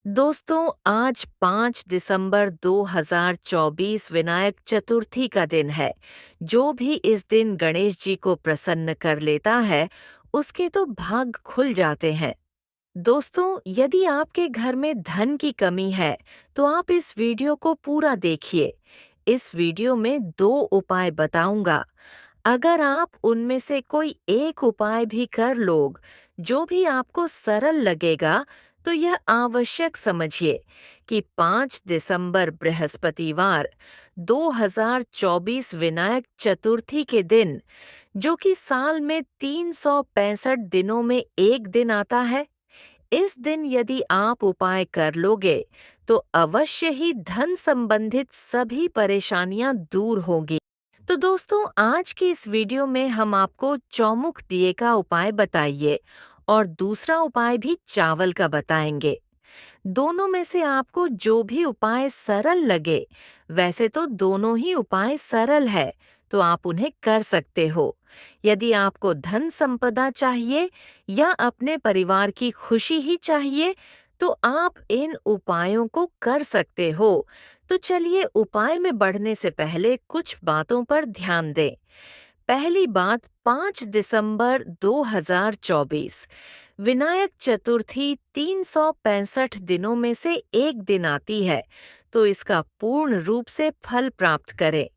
दोस्तों, आज 5 दिसंबर 2024 विनायक चतुर्थी का दिन है। जो भी इस दिन गणेश जी को प्रसन्न कर लेता है, उसके तो भाग खुल जाते हैं। दोस्तों, यदि आपके घर में धन की कमी है, तो आप इस वीडियो को पूरा देखिए। इस वीडियो में 2 उपाय बताऊंगा। अगर आप उनमें से कोई एक उपाय भी कर लोग, जो भी आपको सरल लगेगा, तो यह आवश्यक समझिए कि 5 दिसंबर बृहस्पतिवार 2024 विनायक चतुर्थी के दिन, जो कि साल में 365 दिनों में एक दिन आता है, इस दिन यदि आप उपाय कर लोगे, तो अवश्य ही धन संबंधित सभी परेशानियां दूर होंगी। तो दोस्तों, आज की इस वीडियो में हम आपको चौमुख दिए का उपाय बताइए और दूसरा उपाय भी चावल का बताएंगे। दोनों में से आपको जो भी उपाय सरल लगे, वैसे तो दोनों ही उपाय सरल है, तो आप उन्हें कर सकते हो। यदि आपको धन संपदा चाहिए या अपने परिवार की खुशी ही चाहिए, तो आप इन उपायों को कर सकते हो। तो चलिए, उपाय में बढ़ने से पहले कुछ बातों पर ध्यान दें। पहली बात, 5 दिसंबर 2024 विनायक चतुर्थी 365 दिनों में से एक दिन आती है, तो इसका पूर्ण रूप से फल प्राप्त करें।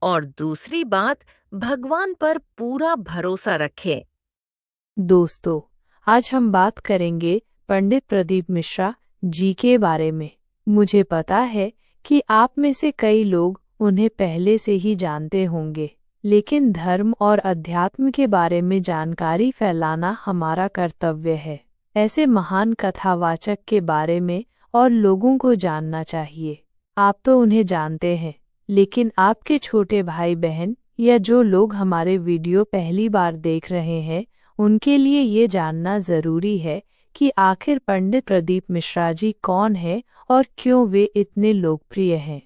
और दूसरी बात, भगवान पर पूरा भरोसा रखें। दोस्तों, आज हम बात करेंगे पंडित प्रदीप मिश्रा जी के बारे में। मुझे पता है कि आप में से कई लोग उन्हें पहले से ही जानते होंगे, लेकिन धर्म और अध्यात्म के बारे में जानकारी फैलाना हमारा कर्तव्य है। ऐसे महान कथावाचक के बारे में और लोगों को जानना चाहिए। आप तो उन्हें जानते हैं, लेकिन आपके छोटे भाई बहन या जो लोग हमारे वीडियो पहली बार देख रहे हैं, उनके लिए ये जानना जरूरी है कि आखिर पंडित प्रदीप मिश्रा जी कौन है और क्यों वे इतने लोकप्रिय हैं।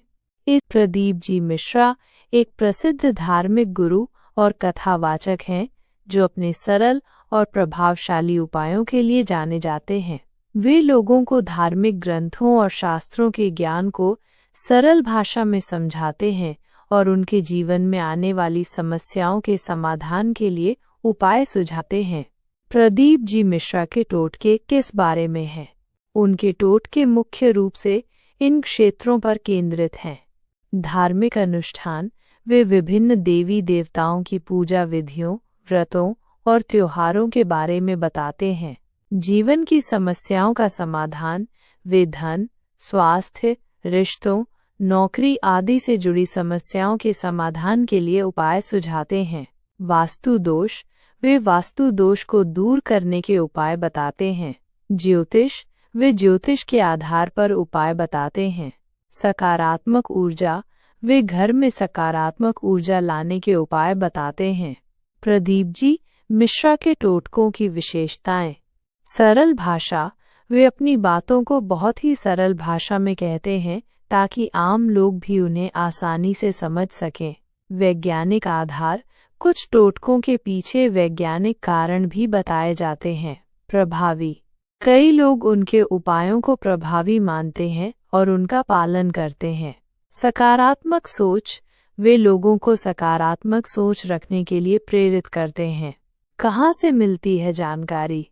इस प्रदीप जी मिश्रा एक प्रसिद्ध धार्मिक गुरु और कथावाचक हैं, जो अपने सरल और प्रभावशाली उपायों के लिए जाने जाते हैं। वे लोगों को धार्मिक ग्रंथों और शास्त्रों के ज्ञान को सरल भाषा में समझाते हैं और उनके जीवन में आने वाली समस्याओं के समाधान के लिए उपाय सुझाते हैं। प्रदीप जी मिश्रा के टोटके किस बारे में हैं? उनके टोटके मुख्य रूप से इन क्षेत्रों पर केंद्रित हैं: धार्मिक अनुष्ठान, वे विभिन्न देवी देवताओं की पूजा विधियों, व्रतों और त्योहारों के बारे में बताते हैं। जीवन की समस्याओं का समाधान, वे धन, स्वास्थ्य, रिश्तों, नौकरी आदि से जुड़ी समस्याओं के समाधान के लिए उपाय सुझाते हैं। वास्तु दोष, वे वास्तु दोष को दूर करने के उपाय बताते हैं। ज्योतिष, वे ज्योतिष के आधार पर उपाय बताते हैं। सकारात्मक ऊर्जा, वे घर में सकारात्मक ऊर्जा लाने के उपाय बताते हैं। प्रदीप जी मिश्रा के टोटकों की विशेषताएं: सरल भाषा, वे अपनी बातों को बहुत ही सरल भाषा में कहते हैं ताकि आम लोग भी उन्हें आसानी से समझ सकें। वैज्ञानिक आधार, कुछ टोटकों के पीछे वैज्ञानिक कारण भी बताए जाते हैं। प्रभावी, कई लोग उनके उपायों को प्रभावी मानते हैं और उनका पालन करते हैं। सकारात्मक सोच, वे लोगों को सकारात्मक सोच रखने के लिए प्रेरित करते हैं। कहाँ से मिलती है जानकारी?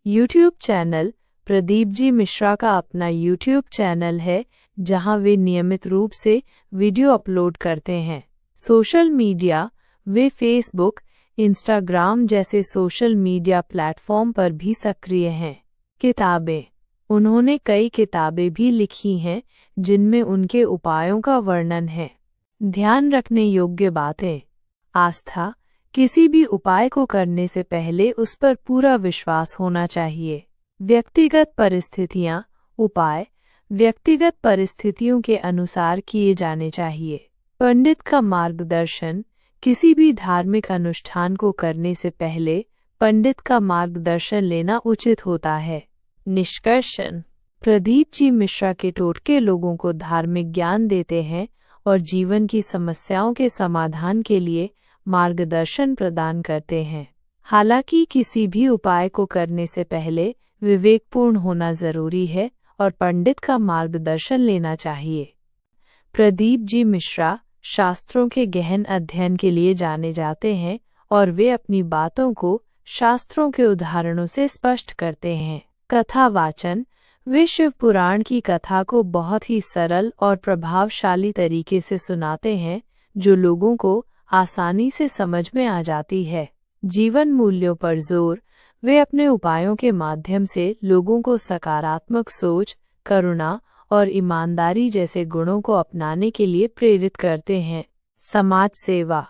यूट्यूब चैनल, प्रदीप जी मिश्रा का अपना यूट्यूब चैनल है, जहां वे नियमित रूप से वीडियो अपलोड करते हैं। सोशल मीडिया, वे फेसबुक, इंस्टाग्राम जैसे सोशल मीडिया प्लेटफॉर्म पर भी सक्रिय हैं। किताबें, उन्होंने कई किताबें भी लिखी हैं जिनमें उनके उपायों का वर्णन है। ध्यान रखने योग्य बातें: आस्था, किसी भी उपाय को करने से पहले उस पर पूरा विश्वास होना चाहिए। व्यक्तिगत परिस्थितियां, उपाय व्यक्तिगत परिस्थितियों के अनुसार किए जाने चाहिए। पंडित का मार्गदर्शन, किसी भी धार्मिक अनुष्ठान को करने से पहले पंडित का मार्गदर्शन लेना उचित होता है। निष्कर्षण: प्रदीप जी मिश्रा के टोटके लोगों को धार्मिक ज्ञान देते हैं और जीवन की समस्याओं के समाधान के लिए मार्गदर्शन प्रदान करते हैं। हालांकि किसी भी उपाय को करने से पहले विवेकपूर्ण होना जरूरी है और पंडित का मार्गदर्शन लेना चाहिए। प्रदीप जी मिश्रा शास्त्रों के गहन अध्ययन के लिए जाने जाते हैं और वे अपनी बातों को शास्त्रों के उदाहरणों से स्पष्ट करते हैं। कथा वाचन: वे शिव पुराण की कथा को बहुत ही सरल और प्रभावशाली तरीके से सुनाते हैं, जो लोगों को आसानी से समझ में आ जाती है। जीवन मूल्यों पर जोर: वे अपने उपायों के माध्यम से लोगों को सकारात्मक सोच, करुणा और ईमानदारी जैसे गुणों को अपनाने के लिए प्रेरित करते हैं। समाज सेवा: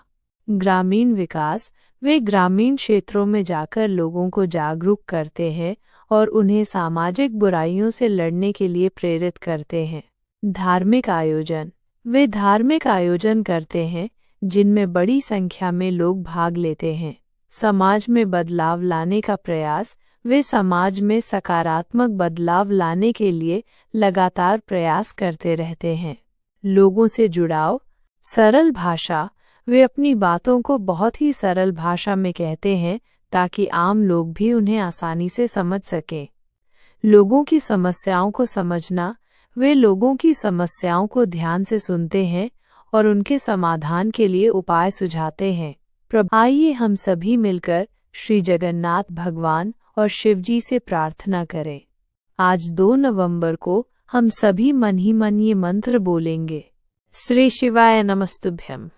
ग्रामीण विकास: वे ग्रामीण क्षेत्रों में जाकर लोगों को जागरूक करते हैं और उन्हें सामाजिक बुराइयों से लड़ने के लिए प्रेरित करते हैं। धार्मिक आयोजन: वे धार्मिक आयोजन करते हैं जिनमें बड़ी संख्या में लोग भाग लेते हैं। समाज में बदलाव लाने का प्रयास: वे समाज में सकारात्मक बदलाव लाने के लिए लगातार प्रयास करते रहते हैं। लोगों से जुड़ाव: सरल भाषा: वे अपनी बातों को बहुत ही सरल भाषा में कहते हैं ताकि आम लोग भी उन्हें आसानी से समझ सकें। लोगों की समस्याओं को समझना: वे लोगों की समस्याओं को ध्यान से सुनते हैं और उनके समाधान के लिए उपाय सुझाते हैं। आइए हम सभी मिलकर श्री जगन्नाथ भगवान और शिवजी से प्रार्थना करें। आज 2 नवंबर को हम सभी मन ही मन ये मंत्र बोलेंगे। श्री शिवाय नमस्तुभ्यम।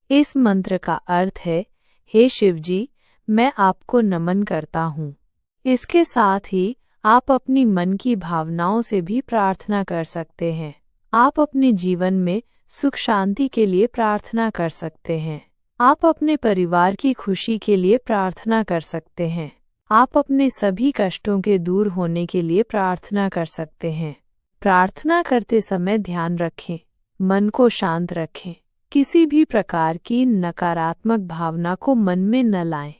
इस मंत्र का अर्थ है, हे शिवजी, मैं आपको नमन करता हूँ। इसके साथ ही आप अपनी मन की भावनाओं से भी प्रार्थना कर सकते हैं। आप अपने जीवन में सुख शांति के लिए प्रार्थना कर सकते हैं। आप अपने परिवार की खुशी के लिए प्रार्थना कर सकते हैं। आप अपने सभी कष्टों के दूर होने के लिए प्रार्थना कर सकते हैं। प्रार्थना करते समय ध्यान रखें, मन को शांत रखें। किसी भी प्रकार की नकारात्मक भावना को मन में न लाएं।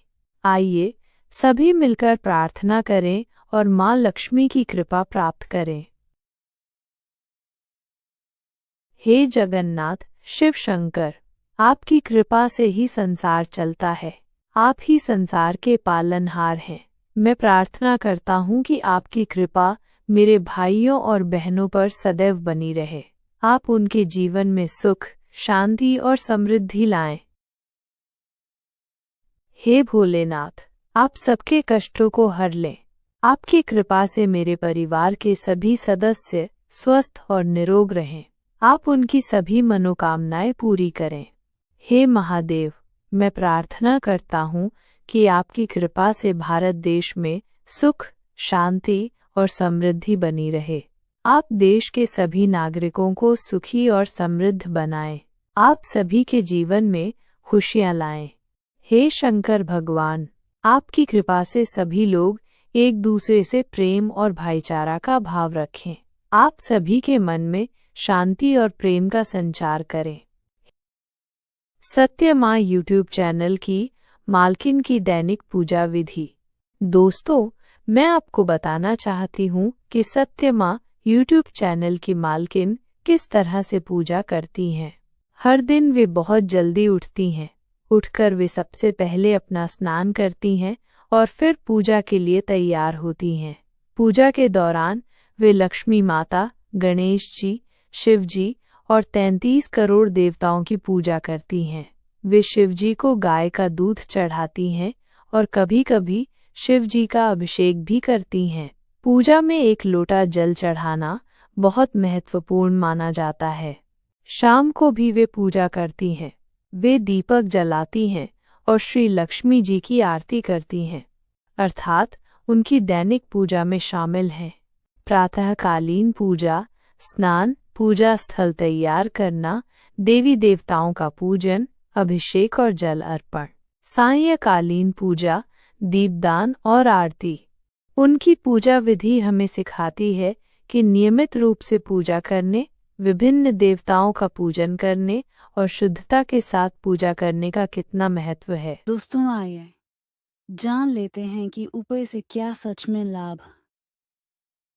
आइए सभी मिलकर प्रार्थना करें और माँ लक्ष्मी की कृपा प्राप्त करें। हे जगन्नाथ, शिव शंकर, आपकी कृपा से ही संसार चलता है। आप ही संसार के पालनहार हैं। मैं प्रार्थना करता हूँ कि आपकी कृपा मेरे भाइयों और बहनों पर सदैव बनी रहे। आप उनके जीवन में सुख, शांति और समृद्धि लाएं। हे भोलेनाथ, आप सबके कष्टों को हर लें। आपकी कृपा से मेरे परिवार के सभी सदस्य स्वस्थ और निरोग रहें। आप उनकी सभी मनोकामनाएं पूरी करें। हे महादेव, मैं प्रार्थना करता हूँ कि आपकी कृपा से भारत देश में सुख, शांति और समृद्धि बनी रहे। आप देश के सभी नागरिकों को सुखी और समृद्ध बनाएं। आप सभी के जीवन में खुशियां लाएं। हे शंकर भगवान, आपकी कृपा से सभी लोग एक दूसरे से प्रेम और भाईचारा का भाव रखें। आप सभी के मन में शांति और प्रेम का संचार करें। सत्य माँ यूट्यूब चैनल की मालकिन की दैनिक पूजा विधि। दोस्तों, मैं आपको बताना चाहती हूँ कि सत्य माँ यूट्यूब चैनल की मालकिन किस तरह से पूजा करती हैं। हर दिन वे बहुत जल्दी उठती हैं। उठकर वे सबसे पहले अपना स्नान करती हैं और फिर पूजा के लिए तैयार होती हैं। पूजा के दौरान वे लक्ष्मी माता, गणेश जी, शिव जी और 33 करोड़ देवताओं की पूजा करती हैं। वे शिव जी को गाय का दूध चढ़ाती हैं और कभी-कभी शिव जी का अभिषेक भी करती हैं। पूजा में 1 लोटा जल चढ़ाना बहुत महत्वपूर्ण माना जाता है। शाम को भी वे पूजा करती हैं। वे दीपक जलाती हैं और श्री लक्ष्मी जी की आरती करती हैं, अर्थात उनकी दैनिक पूजा में शामिल हैं। प्रातःकालीन पूजा, स्नान, पूजा स्थल तैयार करना, देवी देवताओं का पूजन, अभिषेक और जल अर्पण। सायंकालीन पूजा, दीपदान और आरती। उनकी पूजा विधि हमें सिखाती है कि नियमित रूप से पूजा करने, विभिन्न देवताओं का पूजन करने और शुद्धता के साथ पूजा करने का कितना महत्व है। दोस्तों, आइए जान लेते हैं कि ऊपर से क्या सच में लाभ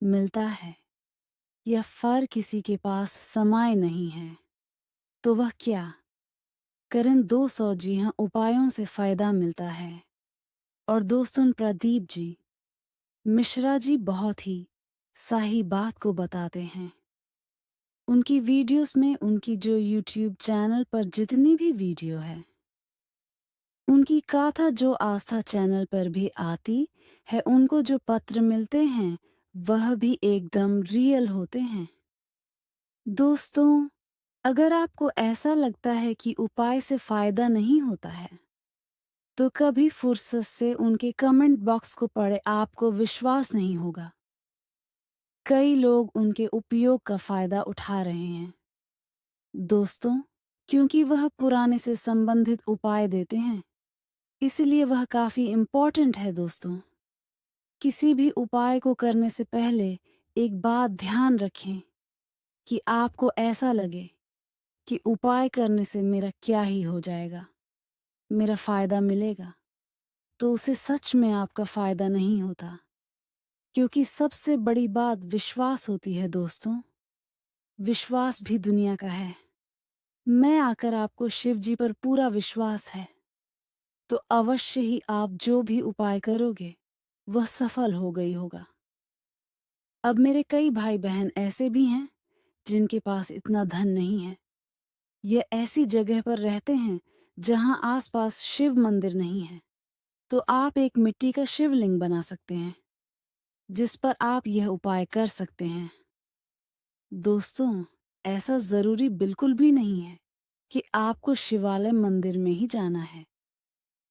मिलता है या फर किसी के पास समय नहीं है तो वह क्या करें। 200 जी हाँ उपायों से फायदा मिलता है। और दोस्तों, प्रदीप जी मिश्रा जी बहुत ही सही बात को बताते हैं। उनकी वीडियोस में, उनकी जो यूट्यूब चैनल पर जितनी भी वीडियो है, उनकी गाथा जो आस्था चैनल पर भी आती है, उनको जो पत्र मिलते हैं वह भी एकदम रियल होते हैं। दोस्तों, अगर आपको ऐसा लगता है कि उपाय से फायदा नहीं होता है, तो कभी फुर्सत से उनके कमेंट बॉक्स को पढ़े, आपको विश्वास नहीं होगा। कई लोग उनके उपयोग का फायदा उठा रहे हैं। दोस्तों, क्योंकि वह पुराने से संबंधित उपाय देते हैं, इसलिए वह काफी इम्पोर्टेंट है। दोस्तों, किसी भी उपाय को करने से पहले एक बात ध्यान रखें कि आपको ऐसा लगे कि उपाय करने से मेरा क्या ही हो जाएगा, मेरा फायदा मिलेगा, तो उसे सच में आपका फायदा नहीं होता। क्योंकि सबसे बड़ी बात विश्वास होती है। दोस्तों, विश्वास भी दुनिया का है। मैं आकर आपको शिव जी पर पूरा विश्वास है, तो अवश्य ही आप जो भी उपाय करोगे वह सफल हो गई होगा। अब मेरे कई भाई बहन ऐसे भी हैं जिनके पास इतना धन नहीं है। ये ऐसी जगह पर रहते हैं जहां आसपास शिव मंदिर नहीं है। तो आप एक मिट्टी का शिवलिंग बना सकते हैं, जिस पर आप यह उपाय कर सकते हैं। दोस्तों, ऐसा जरूरी बिल्कुल भी नहीं है कि आपको शिवालय मंदिर में ही जाना है।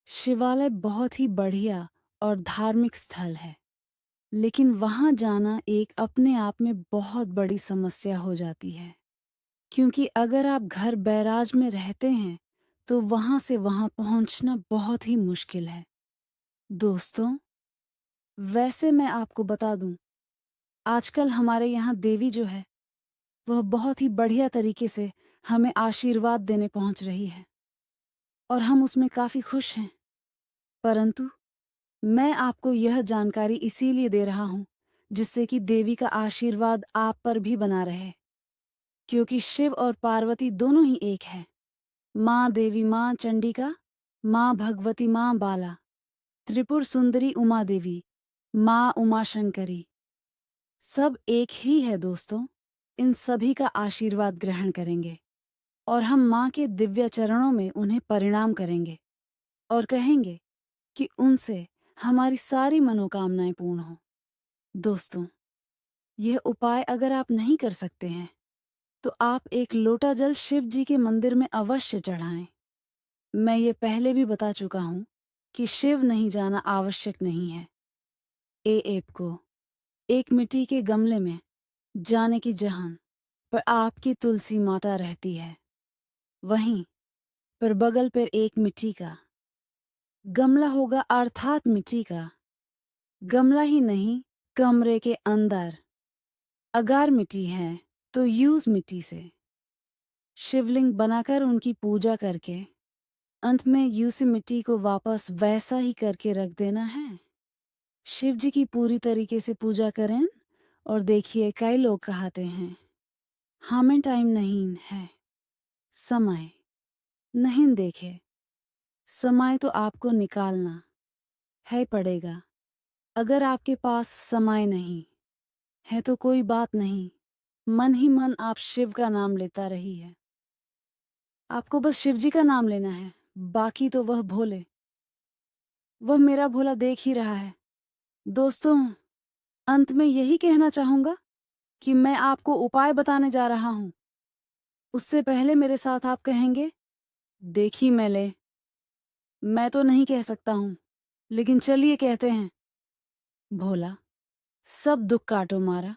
शिवालय बहुत ही बढ़िया और धार्मिक स्थल है, लेकिन वहां जाना एक अपने आप में बहुत बड़ी समस्या हो जाती है। क्योंकि अगर आप घर बैराज में रहते हैं तो वहां से वहां पहुंचना बहुत ही मुश्किल है। दोस्तों, वैसे मैं आपको बता दूं, आजकल हमारे यहाँ देवी जो है वह बहुत ही बढ़िया तरीके से हमें आशीर्वाद देने पहुंच रही है और हम उसमें काफी खुश हैं। परंतु मैं आपको यह जानकारी इसीलिए दे रहा हूं जिससे कि देवी का आशीर्वाद आप पर भी बना रहे। क्योंकि शिव और पार्वती दोनों ही एक है। माँ देवी, माँ चंडिका, माँ भगवती, माँ बाला, त्रिपुर सुंदरी उमा देवी, माँ उमा शंकरी, सब एक ही है। दोस्तों, इन सभी का आशीर्वाद ग्रहण करेंगे और हम माँ के दिव्य चरणों में उन्हें प्रणाम करेंगे और कहेंगे कि उनसे हमारी सारी मनोकामनाएं पूर्ण हो। दोस्तों, यह उपाय अगर आप नहीं कर सकते हैं तो आप एक लोटा जल शिव जी के मंदिर में अवश्य चढ़ाएं। मैं ये पहले भी बता चुका हूं कि शिव नहीं जाना आवश्यक नहीं है। एप को एक मिट्टी के गमले में जाने की जहां पर आपकी तुलसी माता रहती है, वहीं पर बगल पर एक मिट्टी का गमला होगा, अर्थात मिट्टी का गमला ही नहीं, कमरे के अंदर अगर मिट्टी है तो यूज मिट्टी से शिवलिंग बनाकर उनकी पूजा करके अंत में यूसी मिट्टी को वापस वैसा ही करके रख देना है। शिव जी की पूरी तरीके से पूजा करें और देखिए, कई लोग कहते हैं हमें टाइम नहीं है, समय नहीं। देखे, समय तो आपको निकालना है पड़ेगा। अगर आपके पास समय नहीं है तो कोई बात नहीं, मन ही मन आप शिव का नाम लेता रहिए। आपको बस शिव जी का नाम लेना है, बाकी तो वह भोले, वह मेरा भोला देख ही रहा है। दोस्तों, अंत में यही कहना चाहूंगा कि मैं आपको उपाय बताने जा रहा हूं। उससे पहले मेरे साथ आप कहेंगे, देखी मैले। मैं तो नहीं कह सकता हूं, लेकिन चलिए कहते हैं, भोला सब दुख काटो मारा।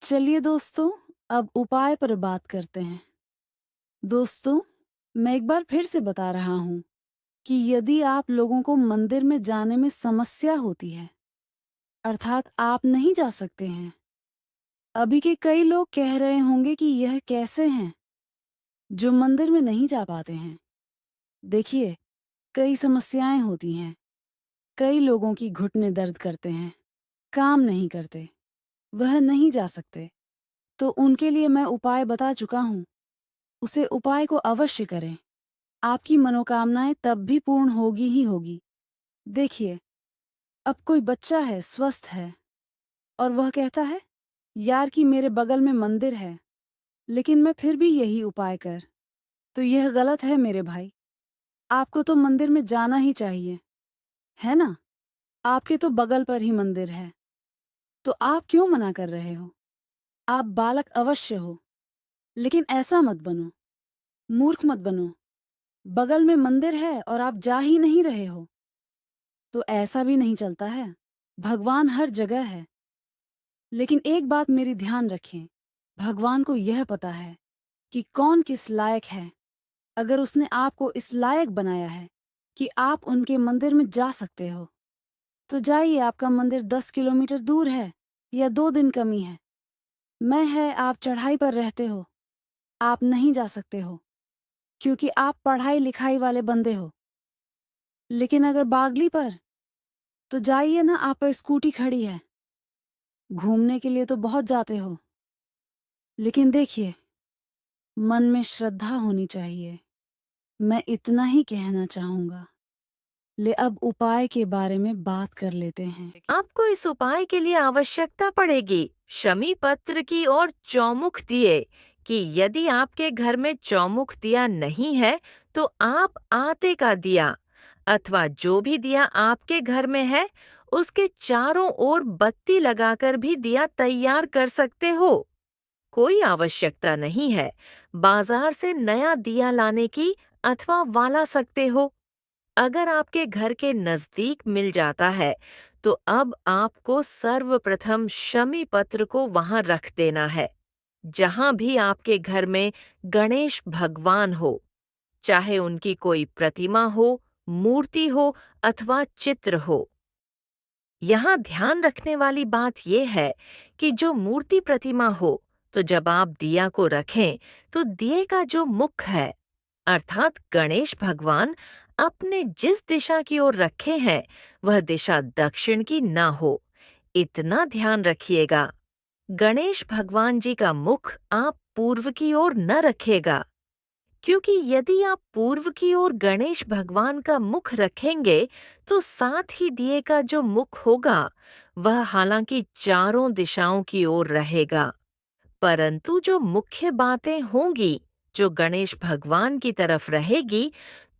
चलिए दोस्तों, अब उपाय पर बात करते हैं। दोस्तों, मैं एक बार फिर से बता रहा हूं कि यदि आप लोगों को मंदिर में जाने में समस्या होती है, अर्थात आप नहीं जा सकते हैं, अभी के कई लोग कह रहे होंगे कि यह कैसे हैं जो मंदिर में नहीं जा पाते हैं। देखिए, कई समस्याएं होती हैं। कई लोगों की घुटने दर्द करते हैं, काम नहीं करते, वह नहीं जा सकते। तो उनके लिए मैं उपाय बता चुका हूं, उसे उपाय को अवश्य करें। आपकी मनोकामनाएं तब भी पूर्ण होगी ही होगी। देखिए, अब कोई बच्चा है, स्वस्थ है, और वह कहता है, यार कि मेरे बगल में मंदिर है, लेकिन मैं फिर भी यही उपाय कर। तो यह गलत है मेरे भाई। आपको तो मंदिर में जाना ही चाहिए, है ना? आपके तो बगल पर ही मंदिर है। तो आप क्यों मना कर रहे हो? आप बालक अवश्य हो, लेकिन ऐसा मत बनो, मूर्ख मत बनो। बगल में मंदिर है और आप जा ही नहीं रहे हो। तो ऐसा भी नहीं चलता है। भगवान हर जगह है। लेकिन एक बात मेरी ध्यान रखें, भगवान को यह पता है कि कौन किस लायक है। अगर उसने आपको इस लायक बनाया है कि आप उनके मंदिर में जा सकते हो, तो जाइए। आपका मंदिर 10 किलोमीटर दूर है या 2 दिन कमी है। मैं है, आप चढ़ाई पर रहते हो। आप नहीं जा सकते हो क्योंकि आप पढ़ाई लिखाई वाले बंदे हो। लेकिन अगर बागली पर, तो जाइए ना, आप पर स्कूटी खड़ी है। घूमने के लिए तो बहुत जाते हो, लेकिन देखिए, मन में श्रद्धा होनी चाहिए। मैं इतना ही कहना चाहूंगा। ले अब उपाय के बारे में बात कर लेते हैं। आपको इस उपाय के लिए आवश्यकता पड़ेगी शमी पत्र की और चौमुख दिए कि यदि आपके घर में चौमुख दिया नहीं है तो आप आटे का दिया अथवा जो भी दिया आपके घर में है उसके चारों ओर बत्ती लगाकर भी दिया तैयार कर सकते हो। कोई आवश्यकता नहीं है बाजार से नया दिया लाने की अथवा वाला सकते हो। अगर आपके घर के नजदीक मिल जाता है तो अब आपको सर्वप्रथम शमी पत्र को वहां रख देना है जहां भी आपके घर में गणेश भगवान हो, चाहे उनकी कोई प्रतिमा हो, मूर्ति हो अथवा चित्र हो। यहाँ ध्यान रखने वाली बात यह है कि जो मूर्ति प्रतिमा हो तो जब आप दिया को रखें तो दिए का जो मुख है अर्थात गणेश भगवान अपने जिस दिशा की ओर रखे हैं वह दिशा दक्षिण की न हो। इतना ध्यान रखिएगा। गणेश भगवान जी का मुख आप पूर्व की ओर न रखिएगा क्योंकि यदि आप पूर्व की ओर गणेश भगवान का मुख रखेंगे तो साथ ही दिए का जो मुख होगा वह हालांकि चारों दिशाओं की ओर रहेगा, परंतु जो मुख्य बातें होंगी जो गणेश भगवान की तरफ रहेगी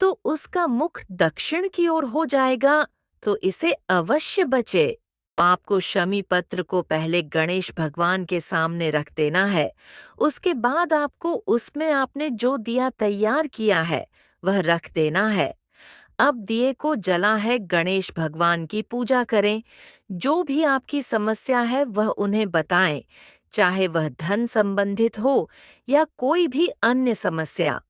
तो उसका मुख दक्षिण की ओर हो जाएगा। तो इसे अवश्य बचे। आपको शमी पत्र को पहले गणेश भगवान के सामने रख देना है। उसके बाद आपको उसमें आपने जो दिया तैयार किया है वह रख देना है। अब दिए को जला है गणेश भगवान की पूजा करें। जो भी आपकी समस्या है वह उन्हें बताएं, चाहे वह धन संबंधित हो या कोई भी अन्य समस्या।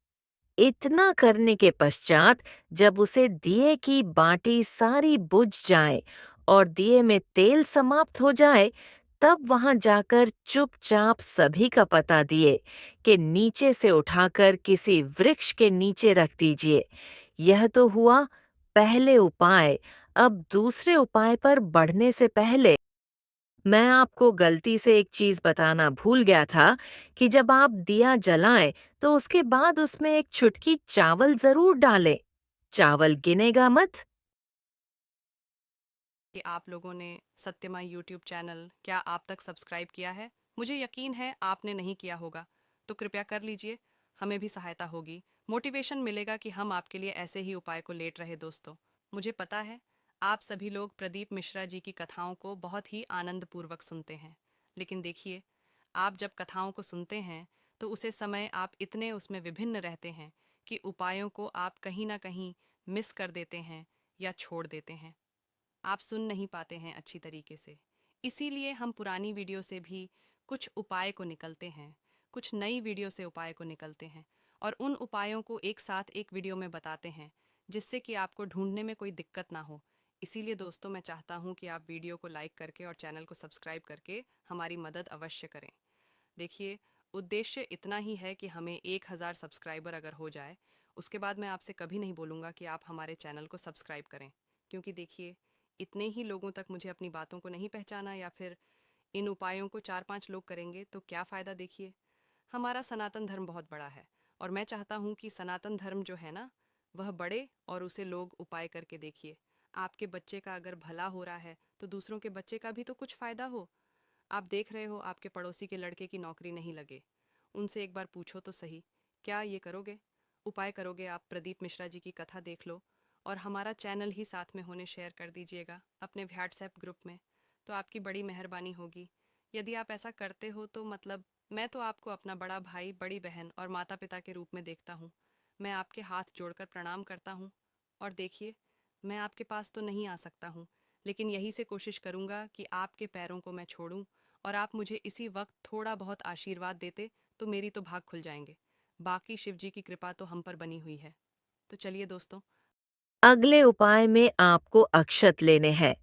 इतना करने के पश्चात जब उसे दिए की बाटी सारी बुझ जाए और दिए में तेल समाप्त हो जाए तब वहां जाकर चुपचाप सभी का पता दिए कि नीचे से उठाकर किसी वृक्ष के नीचे रख दीजिए। यह तो हुआ पहले उपाय। अब दूसरे उपाय पर बढ़ने से पहले मैं आपको गलती से एक चीज बताना भूल गया था कि जब आप दिया जलाएं तो उसके बाद उसमें एक चुटकी चावल जरूर डालें। चावल गिनेगा मत। कि आप लोगों ने सत्यमा यूट्यूब चैनल क्या आप तक सब्सक्राइब किया है? मुझे यकीन है आपने नहीं किया होगा, तो कृपया कर लीजिए। हमें भी सहायता होगी, मोटिवेशन मिलेगा कि हम आपके लिए ऐसे ही उपाय को लेट रहे। दोस्तों, मुझे पता है आप सभी लोग प्रदीप मिश्रा जी की कथाओं को बहुत ही आनंदपूर्वक सुनते हैं, लेकिन देखिए, आप जब कथाओं को सुनते हैं तो उसे समय आप इतने उसमें विभिन्न रहते हैं कि उपायों को आप कहीं ना कहीं मिस कर देते हैं या छोड़ देते हैं। आप सुन नहीं पाते हैं अच्छी तरीके से। इसीलिए हम पुरानी वीडियो से भी कुछ उपाय को निकलते हैं, कुछ नई वीडियो से उपाय को निकलते हैं और उन उपायों को एक साथ एक वीडियो में बताते हैं जिससे कि आपको ढूंढने में कोई दिक्कत ना हो। इसीलिए दोस्तों, मैं चाहता हूँ कि आप वीडियो को लाइक करके और चैनल को सब्सक्राइब करके हमारी मदद अवश्य करें। देखिए, उद्देश्य इतना ही है कि हमें 1000 सब्सक्राइबर अगर हो जाए, उसके बाद मैं आपसे कभी नहीं बोलूँगा कि आप हमारे चैनल को सब्सक्राइब करें, क्योंकि देखिए, इतने ही लोगों तक मुझे अपनी बातों को नहीं पहचाना या फिर इन उपायों को 4-5 लोग करेंगे तो क्या फ़ायदा। देखिए, हमारा सनातन धर्म बहुत बड़ा है और मैं चाहता हूँ कि सनातन धर्म जो है ना, वह बढ़े और उसे लोग उपाय करके देखिए। आपके बच्चे का अगर भला हो रहा है तो दूसरों के बच्चे का भी तो कुछ फ़ायदा हो। आप देख रहे हो आपके पड़ोसी के लड़के की नौकरी नहीं लगे, उनसे एक बार पूछो तो सही, क्या ये करोगे? उपाय करोगे आप? प्रदीप मिश्रा जी की कथा देख लो और हमारा चैनल ही साथ में होने शेयर कर दीजिएगा अपने व्हाट्सएप ग्रुप में, तो आपकी बड़ी मेहरबानी होगी। यदि आप ऐसा करते हो तो मतलब मैं तो आपको अपना बड़ा भाई, बड़ी बहन और माता पिता के रूप में देखता हूँ। मैं आपके हाथ जोड़कर प्रणाम करता हूँ। और देखिए, मैं आपके पास तो नहीं आ सकता हूँ, लेकिन यही से कोशिश करूँगा कि आपके पैरों को मैं छोड़ूं और आप मुझे इसी वक्त थोड़ा बहुत आशीर्वाद देते तो मेरी तो भाग खुल जाएंगे। बाकी शिव जी की कृपा तो हम पर बनी हुई है। तो चलिए दोस्तों। अगले उपाय में आपको अक्षत लेने हैं।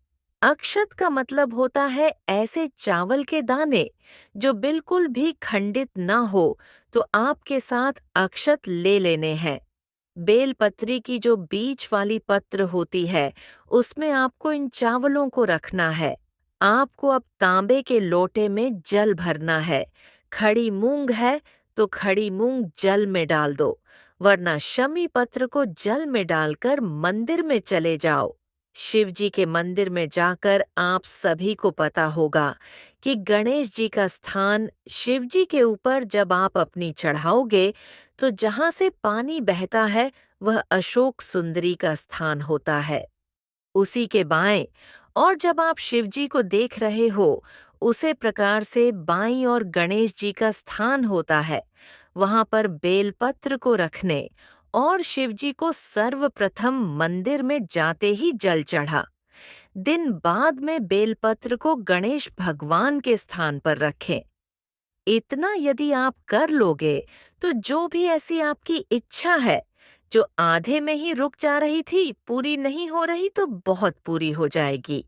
अक्षत का मतलब होता है ऐसे चावल के दाने जो बिल्कुल भी खंडित ना हो, तो आपके साथ अक्षत ले लेने हैं। बेलपत्री की जो बीच वाली पत्र होती है, उसमें आपको इन चावलों को रखना है। आपको अब तांबे के लोटे में जल भरना है। खड़ी मूंग है तो खड़ी मूंग जल में डाल दो, वरना शमी पत्र को जल में डालकर मंदिर में चले जाओ। शिव जी के मंदिर में जाकर आप सभी को पता होगा कि गणेश जी का स्थान शिव जी के ऊपर जब आप अपनी चढ़ाओगे, तो जहाँ से पानी बहता है वह अशोक सुंदरी का स्थान होता है, उसी के बाएं। और जब आप शिव जी को देख रहे हो, उसे प्रकार से बाईं और गणेश जी का स्थान होता है। वहां पर बेलपत्र को रखने और शिव जी को सर्वप्रथम मंदिर में जाते ही जल चढ़ा। दिन बाद में बेलपत्र को गणेश भगवान के स्थान पर रखें। इतना यदि आप कर लोगे, तो जो भी ऐसी आपकी इच्छा है, जो आधे में ही रुक जा रही थी, पूरी नहीं हो रही, तो बहुत पूरी हो जाएगी।